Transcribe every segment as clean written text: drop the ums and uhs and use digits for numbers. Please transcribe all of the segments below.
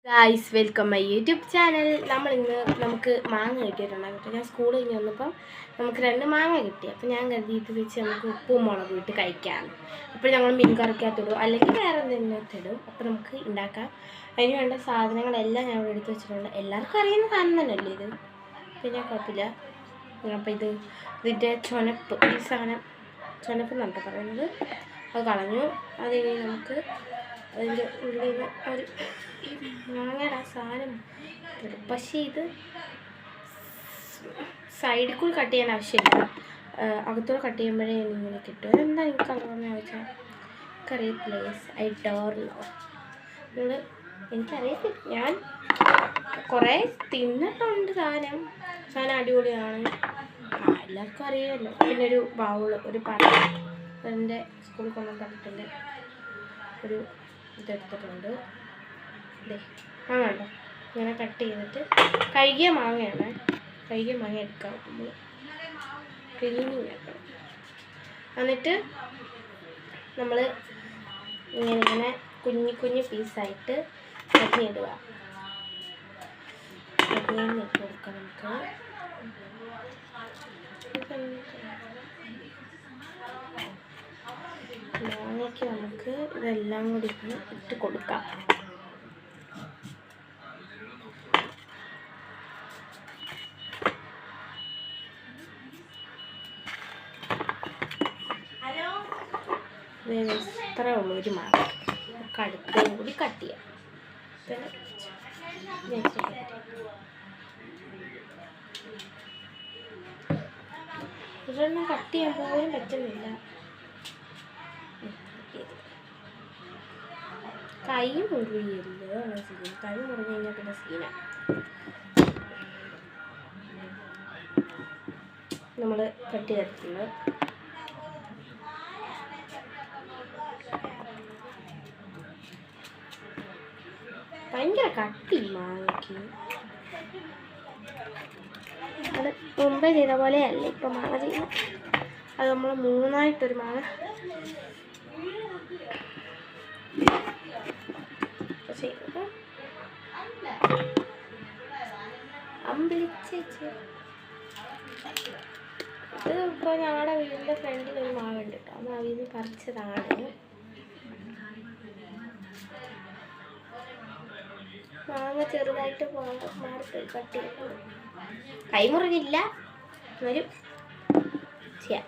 Guys welcome my YouTube channel. നമുക്ക് മാങ്ങ കിട്ടിയിട്ടുണ്ടാകും. അപ്പോൾ ഞാൻ സ്കൂളിൽ കഴിഞ്ഞ് വന്നപ്പം നമുക്ക് 2 മാങ്ങ കിട്ടി. അപ്പോൾ ഞാൻ കരുതി ഇത് വെച്ച് നമുക്ക് ഉപ്പും മുളകും ഇട്ട് കഴിക്കാം. അപ്പോൾ ഞങ്ങൾ മീൻ കറിക്കകത്തിടും, അല്ലെങ്കിൽ വേറെ എന്തെങ്കിലുമിടും. അപ്പോൾ നമുക്ക് ഉണ്ടാക്കാം. അതിന് വേണ്ട സാധനങ്ങളെല്ലാം ഞാൻ ഇവിടെ എടുത്ത് വെച്ചിട്ടുണ്ട്. എല്ലാവർക്കും അറിയുന്ന സാധനം തന്നെയല്ലേ ഇത്, പിന്നെ കുഴപ്പമില്ല. അപ്പോൾ ഇതിൻ്റെ ചുനപ്പ്, ഈ സാധനം ചുനപ്പ് എന്നാണ് പറയുന്നത്, അത് കളഞ്ഞു. അതിന് നമുക്ക് അതിൻ്റെ ഉള്ളിൽ നിന്ന് ഒരു മാങ്ങയുടെ ആ സാധനം കിട്ടും. പക്ഷേ ഇത് സൈഡിൽ കൂടി കട്ട് ചെയ്യാൻ ആവശ്യമില്ല, അകത്തൂടെ കട്ട് ചെയ്യുമ്പോഴേ ഇങ്ങനെ കിട്ടും. അതെന്താ എനിക്ക് കളറെന്ന് ചോദിച്ചാൽ എനിക്കറിയത്തില്ല. I don't know. എനിക്കറിയത്തില്ല, ഞാൻ കുറേ തിന്നിട്ടുണ്ട്. സാധനം അടിപൊളിയാണ്, എല്ലാവർക്കും അറിയാമല്ലോ. പിന്നെ ഒരു ബൗള്, ഒരു പാത്രം എൻ്റെ സ്കൂളിൽ കൊണ്ടുവന്നിട്ടുണ്ട്. ഒരു ഇതെടുത്തിട്ടുണ്ട്. മാങ്ങ ഇങ്ങനെ കട്ട് ചെയ്തിട്ട് കഴുകിയ മാങ്ങയാണ്. കഴുകിയ മാങ്ങ എടുക്കാം, നമ്മൾ ക്ലീനിങ് ആക്കണം. എന്നിട്ട് നമ്മൾ ഇങ്ങനെ കുഞ്ഞു കുഞ്ഞു പീസായിട്ട് അരിഞ്ഞിടുക. അരിഞ്ഞിട്ട് കൊടുക്കാം നമുക്ക്. മാങ്ങയ്ക്ക് നമുക്ക് ഇതെല്ലാം കൂടി ഇട്ട് കൊടുക്കാം. ഇത്രേ ഉള്ളൂ ഒരു മാങ്ങ. നമുക്ക് അടുത്തതും കൂടി കട്ട് ചെയ്യാം. ഇതൊന്നും കട്ട് ചെയ്യാൻ പോലും പറ്റുന്നില്ല. കൈ മുറിയല്ലോ, കൈ മുറിഞ്ഞു കഴിഞ്ഞാൽ പിന്നെ സീന. നമ്മൾ കട്ട് ചെയ്തിട്ടുണ്ട്. ഭയങ്കര കട്ടി മാങ്ങയ്ക്ക്. അത് മുമ്പേ ചെയ്ത പോലെയല്ല ഇപ്പം മാങ്ങ ചെയ്യുന്നത്. അത് നമ്മൾ 3ആയിട്ടൊരു മാങ്ങ ചെയ്യുന്നത്. അമ്പിളിച്ചേച്ചി, ഇത് ഇപ്പോൾ ഞങ്ങളുടെ വീടിൻ്റെ ഫ്രണ്ടിൽ ഒരു മാവുണ്ട് കേട്ടോ. ആ മാവിൽ നിന്ന് പറിച്ചതാണ്. മാങ്ങ ചെറുതായിട്ട് മാറി കട്ട് ചെയ്തു. കൈമുറിഞ്ഞില്ല, ഒരു ചെയ്യാം.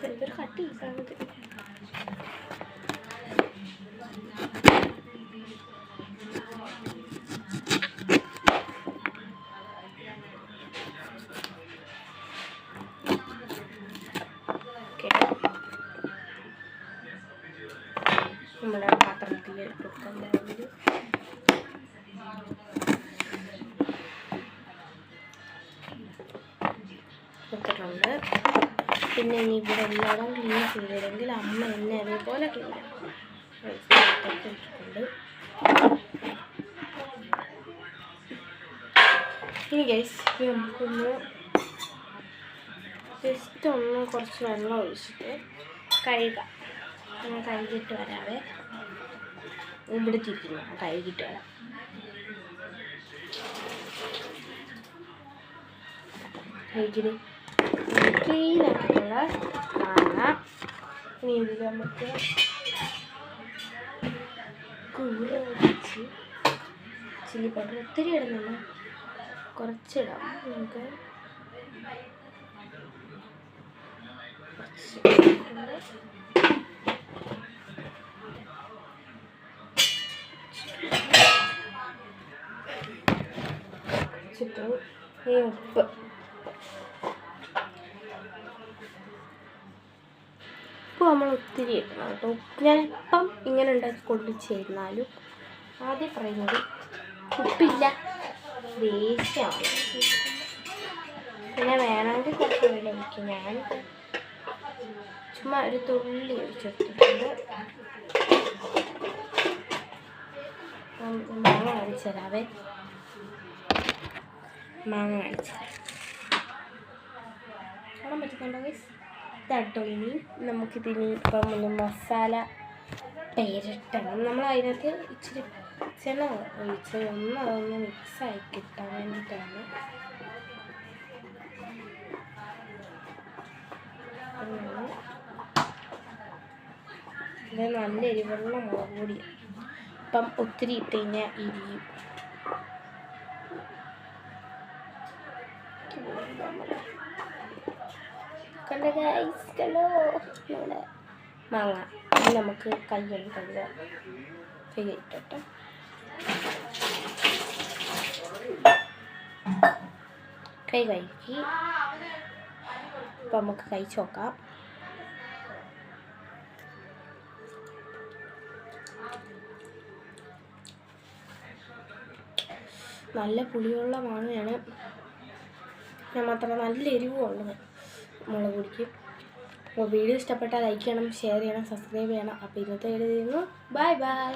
എന്തൊരു കട്ടി സാധനത്തിൽ. നമ്മുടെ പാത്രത്തിൽ എടുക്കാൻ വേണ്ടി വെച്ചിട്ടുണ്ട്. പിന്നെ ഇനി ഇവിടെ എല്ലായിടം ക്ലീൻ ചെയ്തില്ലെങ്കിൽ അമ്മ എന്നെ അതേപോലെ ക്ലീൻ വെച്ചിട്ടുണ്ട്. ഇനി ഗൈസ് നമുക്കൊന്ന് ജസ്റ്റ് ഒന്ന് കുറച്ച് വെള്ളം ഒഴിച്ചിട്ട് കഴുകാം. ഞാൻ കഴുകിയിട്ട് വരാവേ. ഇവിടെ തിരിക്കുന്നു, കഴുകിയിട്ട് വരാം. കഴുകിന് ക്ലീനായിട്ടുള്ള മാങ്ങ. ഇനി ഇതിൽ നമുക്ക് കൂര ഒഴിച്ച് ചില്ലി പൗഡർ ഒത്തിരി ഇടുന്നില്ല, കുറച്ചിടാം. നമുക്ക് ഈ ഉപ്പ് നമ്മൾ ഒത്തിരി ഇടണം കേട്ടോ. ഞാനിപ്പം ഇങ്ങനെ ഉണ്ടാക്കി കൊണ്ട് ചേർന്നാലും ആദ്യം പറയുന്നത് ഉപ്പില്ല, വേസ്റ്റാണ്. പിന്നെ വേണമെങ്കിൽ കുറച്ച് വെള്ളം ഒഴിക്കും. ഞാൻ ചുമ്മാ ഒരു തുള്ളി ഒഴിച്ചെടുത്തിട്ടുണ്ട്. മാങ്ങ കാണിച്ചു തരാവേ. മാങ്ങ കാണിച്ചു തരാം. കാണാൻ പറ്റുന്നുണ്ടോ ഗൈസ്? ഇതാട്ടോ. ഇനി നമുക്കിതിന് ഇപ്പം ഒന്ന് മസാല പേരിട്ടണം. നമ്മൾ അതിനകത്ത് ഇച്ചിരി ചെന ഒഴിച്ച് അതൊന്ന് മിക്സായി കിട്ടാൻ വേണ്ടിയിട്ടാണ്. ഇത് നല്ല എരിവുള്ള മുളക് പൊടി. ഇപ്പം ഒത്തിരി ഇട്ട് കഴിഞ്ഞാൽ ഇരിയും. കണ്ടോ നമ്മുടെ മാങ്ങ. ഇനി നമുക്ക് കൈ കഴുകാം. കൈ ഇട്ടിട്ട് കൈ കഴുകി ഇപ്പം നമുക്ക് കഴിച്ച് നോക്കാം. നല്ല പുളിയുള്ള മാങ്ങയാണ്. ഞാൻ മാത്രം നല്ല എരിവുള്ളത് മുളക് പൊടിക്കും. അപ്പോൾ വീഡിയോ ഇഷ്ടപ്പെട്ടാൽ ലൈക്ക് ചെയ്യണം, ഷെയർ ചെയ്യണം, സബ്സ്ക്രൈബ് ചെയ്യണം. അപ്പോൾ ഇന്നത്തെ വീഡിയോ ചെയ്യുന്നു. Bye bye.